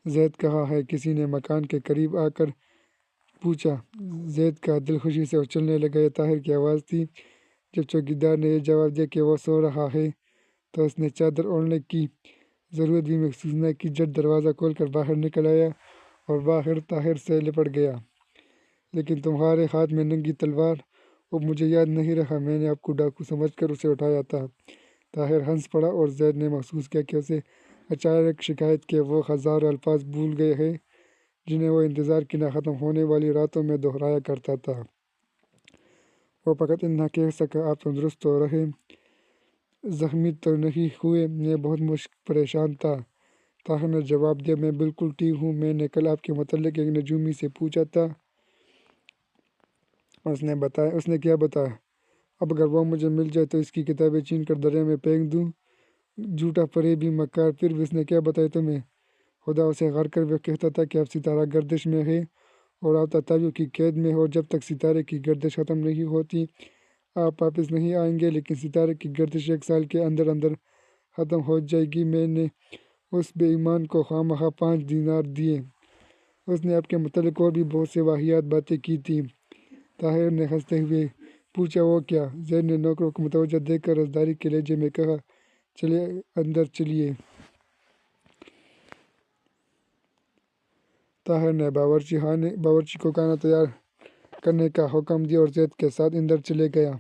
زید کہا ہے، کسی نے مکان کے قریب آ کر پوچھا۔ زید کا دل خوشی سے اچھلنے لگا۔ یہ طاہر کی آواز تھی۔ جب چوکیدار نے یہ جواب دیا کہ وہ سو رہا ہے تو اس نے چادر اوڑھنے کی ضرورت بھی محسوس نہ کی، جھٹ دروازہ کھول کر باہر نکل آیا اور باہر طاہر سے لپٹ گیا۔ لیکن تمہارے ہاتھ میں ننگی تلوار، اب مجھے یاد نہیں رہا، میں نے آپ کو ڈاکو سمجھ کر اسے اٹھایا تھا۔ طاہر ہنس پڑا اور زید نے محسوس کیا کہ اسے اچانک شکایت کے وہ ہزاروں الفاظ بھول گئے ہیں جنہیں وہ انتظار کی نہ ختم ہونے والی راتوں میں دہرایا کرتا تھا۔ وہ فقط اتنا کہہ سکا، آپ تندرست تو رہے، زخمی تو نہیں ہوئے؟ میں بہت پریشان تھا۔ طاہر نے جواب دیا، میں بالکل ٹھیک ہوں، میں نے کل آپ کے متعلق ایک نجومی سے پوچھا تھا۔ اس نے کیا بتایا؟ اب اگر وہ مجھے مل جائے تو اس کی کتابیں چھین کر دریا میں پھینک دوں؟ جھوٹا فریبی مکار! پھر بھی اس نے کیا بتایا تمہیں؟ خدا اسے غرق کر وہ کہتا تھا کہ اب ستارہ گردش میں ہے اور آپ تاتاریوں کی قید میں ہو، جب تک ستارے کی گردش ختم نہیں ہوتی آپ واپس نہیں آئیں گے، لیکن ستارے کی گردش 1 سال کے اندر اندر ختم ہو جائے گی۔ میں نے اس بے ایمان کو خواہ مخواہ 5 دینار دیے۔ اس نے آپ کے متعلق اور بھی بہت سے واہیات باتیں کی تھیں۔ طاہر نے ہنستے ہوئے پوچھا، وہ کیا؟ زید نے نوکروں کو متوجہ دیکھ کر رازداری کے لہجے میں کہا، چلیے اندر چلیے۔ طاہر نے باورچی کو کھانا تیار کرنے کا حکم دیا اور زید کے ساتھ اندر چلے گیا۔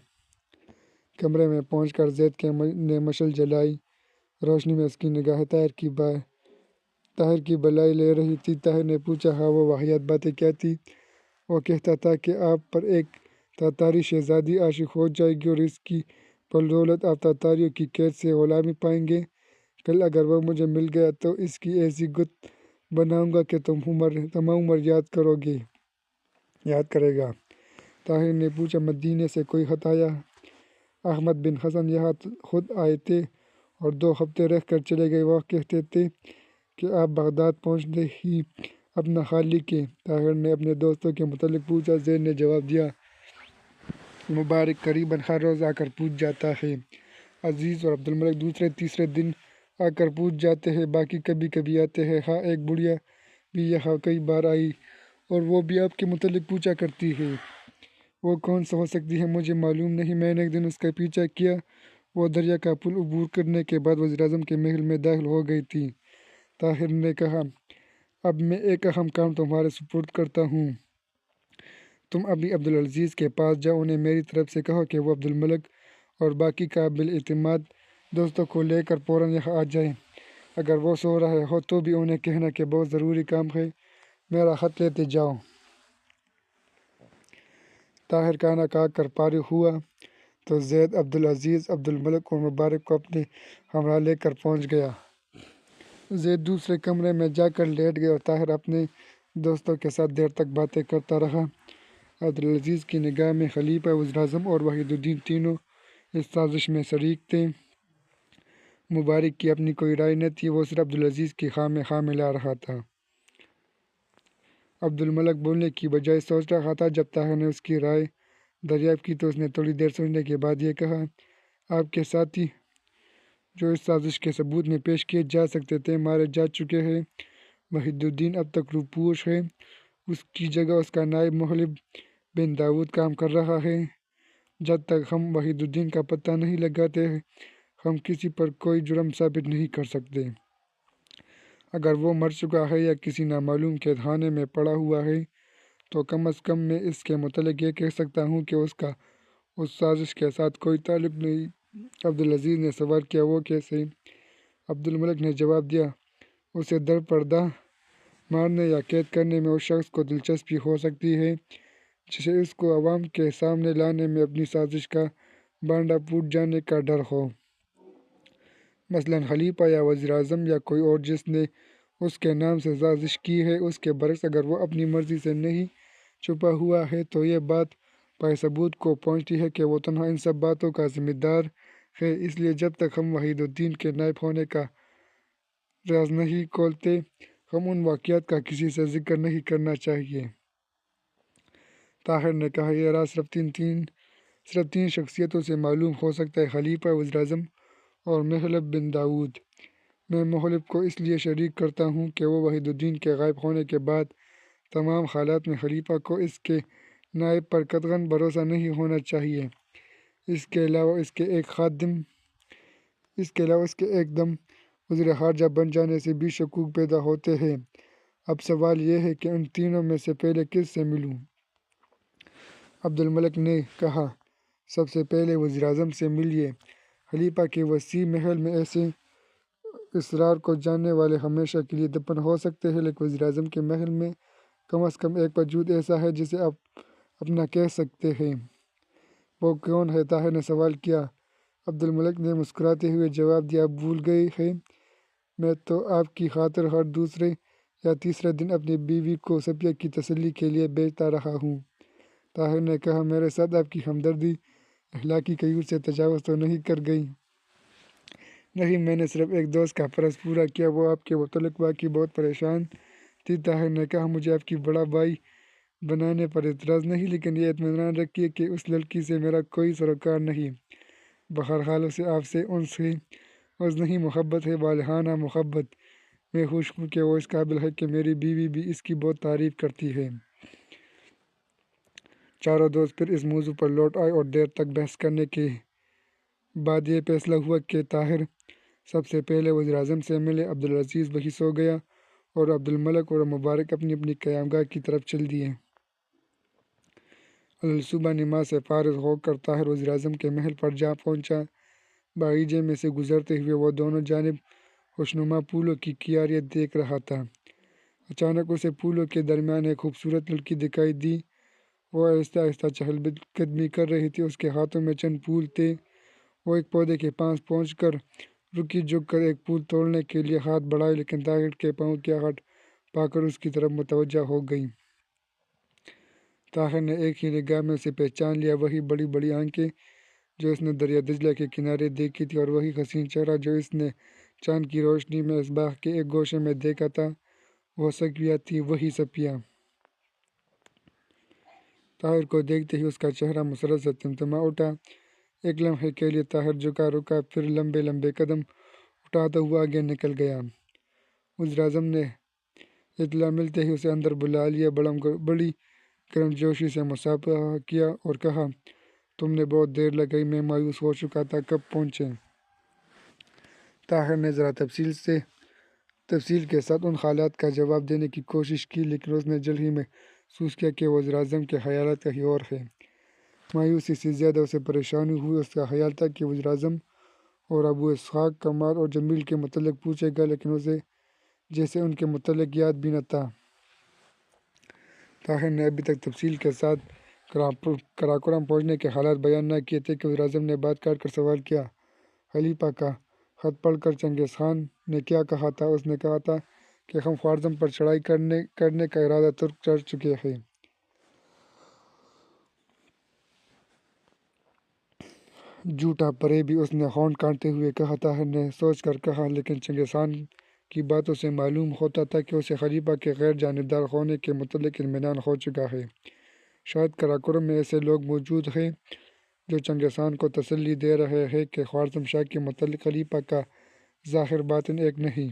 کمرے میں پہنچ کر زید نے مشعل جلائی۔ روشنی میں اس کی نگاہیں طاہر کی بھلائی لے رہی تھی۔ طاہر نے پوچھا، ہاں، وہ واہیات باتیں کیا تھیں؟ وہ کہتا تھا کہ آپ پر ایک تاتاری شہزادی عاشق ہو جائے گی اور اس کی بدولت آپ تاتاریوں کی قید سے غلامی پائیں گے۔ کل اگر وہ مجھے مل گیا تو اس کی ایسی گت بناؤں گا کہ تمام عمر یاد کرے گا۔ طاہر نے پوچھا، مدینے سے کوئی خط آیا؟ احمد بن حسن یہاں خود آئے تھے اور 2 ہفتے رہ کر چلے گئے۔ وہ کہتے تھے کہ آپ بغداد پہنچتے ہی اپنا حال لکھیں۔ طاہر نے اپنے دوستوں کے متعلق پوچھا۔ زید نے جواب دیا، مبارک قریباً ہر روز آ کر پوچھ جاتا ہے۔ عزیز اور عبدالملک دوسرے تیسرے دن آ کر پوچھ جاتے ہیں، باقی کبھی کبھی آتے ہیں۔ ہاں، ایک بڑھیا بھی یہاں کئی بار آئی اور وہ بھی آپ کے متعلق پوچھا کرتی ہے۔ وہ کون ہو سکتی ہے؟ مجھے معلوم نہیں، میں نے ایک دن اس کا پیچھا کیا، وہ دریا کا پل عبور کرنے کے بعد وزیراعظم کے محل میں داخل ہو گئی تھی۔ طاہر نے کہا، اب میں ایک اہم کام تمہارے سپرد کرتا ہوں۔ تم ابھی عبدالعزیز کے پاس جاؤ، انہیں میری طرف سے کہو کہ وہ عبدالملک اور باقی قابل اعتماد دوستوں کو لے کر فوراً یہاں آ جائیں۔ اگر وہ سو رہے ہوں تو بھی انہیں کہنا کہ بہت ضروری کام ہے، میرا خط لیتے جاؤ۔ طاہر کھانا کھا کر فارغ ہوا تو زید عبدالعزیز، عبدالملک اور مبارک کو اپنے ہمراہ لے کر پہنچ گیا۔ زید دوسرے کمرے میں جا کر لیٹ گیا اور طاہر اپنے دوستوں کے ساتھ دیر تک باتیں کرتا رہا۔ عبدالعزیز کی نگاہ میں خلیفہ، وزیراعظم اور وحید الدین تینوں اس سازش میں شریک تھے۔ مبارک کی اپنی کوئی رائے نہ تھی، وہ صرف عبدالعزیز کی خواہ میں خواہ ملا رہا تھا۔ عبدالملک بولنے کی بجائے سوچ رہا تھا۔ جب طاہر نے اس کی رائے دریافت کی تو اس نے تھوڑی دیر سوچنے کے بعد یہ کہا، آپ کے ساتھی جو اس سازش کے ثبوت میں پیش کیے جا سکتے تھے مارے جا چکے ہیں۔ وحید الدین اب تک روپوش ہے، اس کی جگہ اس کا نائب محلب بن داؤد کام کر رہا ہے۔ جب تک ہم وحید الدین کا پتہ نہیں لگاتے ہم کسی پر کوئی جرم ثابت نہیں کر سکتے۔ اگر وہ مر چکا ہے یا کسی نامعلوم قید خانے میں پڑا ہوا ہے تو کم از کم میں اس کے متعلق یہ کہہ سکتا ہوں کہ اس کا اس سازش کے ساتھ کوئی تعلق نہیں۔ عبدالعزیز نے سوال کیا، وہ کیسے؟ عبدالملک نے جواب دیا، اسے در پردہ مارنے یا قید کرنے میں اس شخص کو دلچسپی ہو سکتی ہے جسے اس کو عوام کے سامنے لانے میں اپنی سازش کا بانڈا پھوٹ جانے کا ڈر ہو۔ مثلاً خلیفہ یا وزیراعظم یا کوئی اور جس نے اس کے نام سے سازش کی ہے۔ اس کے برعکس اگر وہ اپنی مرضی سے نہیں چھپا ہوا ہے تو یہ بات پائے ثبوت کو پہنچتی ہے کہ وہ تنہا ان سب باتوں کا ذمہ دار ہے۔ اس لیے جب تک ہم وحید الدین کے نائب ہونے کا راز نہیں کھولتے ہم ان واقعات کا کسی سے ذکر نہیں کرنا چاہیے۔ طاہر نے کہا، یہ راز صرف 3 شخصیتوں سے معلوم ہو سکتا ہے، خلیفہ، وزیراعظم اور محلب بن داؤد۔ میں مخالف کو اس لیے شریک کرتا ہوں کہ وہ وحید الدین کے غائب ہونے کے بعد تمام حالات میں خلیفہ کو اس کے نائب پر قطعاً بھروسہ نہیں ہونا چاہیے۔ اس کے علاوہ اس کے ایک دم وزیر خارجہ بن جانے سے بھی شکوک پیدا ہوتے ہیں۔ اب سوال یہ ہے کہ ان تینوں میں سے پہلے کس سے ملوں؟ عبد الملک نے کہا، سب سے پہلے وزیر اعظم سے ملیے۔ خلیفہ کے وسیع محل میں ایسے اسرار کو جاننے والے ہمیشہ کے لیے دفن ہو سکتے ہیں، لیکن وزیر اعظم کے محل میں کم از کم ایک وجود ایسا ہے جسے آپ اپنا کہہ سکتے ہیں۔ وہ کون ہے؟ طاہر نے سوال کیا۔ عبد الملک نے مسکراتے ہوئے جواب دیا، آپ بھول گئے ہیں، میں تو آپ کی خاطر ہر دوسرے یا تیسرے دن اپنی بیوی کو صفیہ کی تسلی کے لیے بھیجتا رہا ہوں۔ طاہر نے کہا، میرے ساتھ آپ کی ہمدردی اخلاقی قیود سے تجاوز تو نہیں کر گئی؟ نہیں، میں نے صرف ایک دوست کا فرض پورا کیا۔ وہ آپ کے متعلق واقعی بہت پریشان تھی۔ طاہر نے کہا، مجھے آپ کی بڑا بھائی بنانے پر اعتراض نہیں، لیکن یہ اطمینان رکھیے کہ اس لڑکی سے میرا کوئی سروکار نہیں۔ بہرحال اسے آپ سے انس نہیں، محبت ہے، والہانہ محبت۔ میں خوش ہوں کہ وہ اس قابل ہے کہ میری بیوی بھی اس کی بہت تعریف کرتی ہے۔ چاروں دوست پھر اس موضوع پر لوٹ آئے اور دیر تک بحث کرنے کے بعد یہ فیصلہ ہوا کہ طاہر سب سے پہلے وزیر اعظم سے ملے۔ عبدالعزیز وہیں سو گیا اور عبد الملک اور مبارک اپنی اپنی قیامگاہ کی طرف چل دیے۔ الصبح نماز سے فارغ ہو کر طاہر وزیر اعظم کے محل پر جا پہنچا۔ باغیچے میں سے گزرتے ہوئے وہ دونوں جانب خوشنما پھولوں کی کیاریاں دیکھ رہا تھا۔ اچانک اسے پھولوں کے درمیان ایک خوبصورت لڑکی دکھائی دی۔ وہ آہستہ آہستہ چہل قدمی کر رہی تھی، اس کے ہاتھوں میں چند پھول تھے۔ وہ ایک پودے کے پاس پہنچ کر رکی، جھک کر ایک پھول توڑنے کے لیے ہاتھ بڑھائے، لیکن طاہر کے پاؤں کی آہٹ پا کر اس کی طرف متوجہ ہو گئی۔ طاہر نے ایک ہی نگاہ میں اسے پہچان لیا، وہی بڑی بڑی آنکھیں جو اس نے دریا دجلہ کے کنارے دیکھی تھی، اور وہی حسین چہرہ جو اس نے چاند کی روشنی میں اس باغ کے ایک گوشے میں دیکھا تھا۔ وہ صفیہ تھی، وہی صفیہ۔ طاہر کو دیکھتے ہی اس کا چہرہ مسرت سے تمتما اٹھا۔ ایک لمحے کے لیے طاہر جھکا، رکا، پھر لمبے لمبے قدم اٹھاتا ہوا آگے نکل گیا۔ وزیر اعظم نے اطلاع ملتے ہی اسے اندر بلا لیا، بڑی گرمجوشی سے مصافحہ کیا اور کہا، تم نے بہت دیر لگائی، میں مایوس ہو چکا تھا، کب پہنچے؟ طاہر نے ذرا تفصیل کے ساتھ ان حالات کا جواب دینے کی کوشش کی، لیکن اس نے جلد ہی محسوس کیا کہ وزیر اعظم کے خیالات کہیں اور ہیں۔ مایوسی سے زیادہ اسے پریشانی ہوئی۔ اس کا خیال تھا کہ وزیر اعظم اور ابو اسحاق، کمال اور جمیل کے متعلق پوچھے گا، لیکن اسے جیسے ان کے متعلق یاد بھی نہ تھا۔ طاہر نے ابھی تک تفصیل کے ساتھ قراقرم پہنچنے کے حالات بیان نہ کیے تھے کہ وزیر اعظم نے بات کاٹ کر سوال کیا، خلیفہ کا خط پڑھ کر چنگیز خان نے کیا کہا تھا؟ اس نے کہا تھا کہ ہم خوارزم پر چڑھائی کرنے کا ارادہ ترک کر چکے ہیں۔ جھوٹا فریبی، اس نے ہونٹ کاٹتے ہوئے کہا۔ طاہر نے سوچ کر کہا، لیکن چنگیز خان کی باتوں سے معلوم ہوتا تھا کہ اسے خلیفہ کے غیر جانبدار ہونے کے متعلق اطمینان ہو چکا ہے۔ شاید قراقرم میں ایسے لوگ موجود ہیں جو چنگیز خان کو تسلی دے رہے ہیں کہ خوارزم شاہ کے متعلق خلیفہ کا ظاہر باطن ایک نہیں۔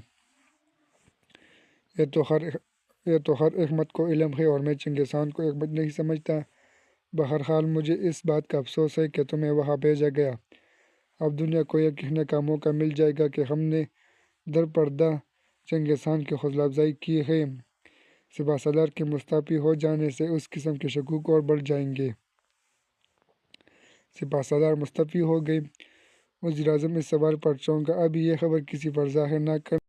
یہ تو ہر احمد کو علم ہے اور میں چنگیز خان کو احمد نہیں سمجھتا۔ بہرحال مجھے اس بات کا افسوس ہے کہ تمہیں وہاں بھیجا گیا۔ اب دنیا کو یہ کہنے کا موقع مل جائے گا کہ ہم نے درپردہ چنگیز خان کی حوصلہ افزائی کی ہے۔ سپہ سالار کے مستعفی ہو جانے سے اس قسم کے شکوک اور بڑھ جائیں گے۔ سپہ سالار مستعفی ہو گئے؟ وزیر اعظم اس سوال پر چونکا۔ ابھی یہ خبر کسی پر ظاہر نہ کرنا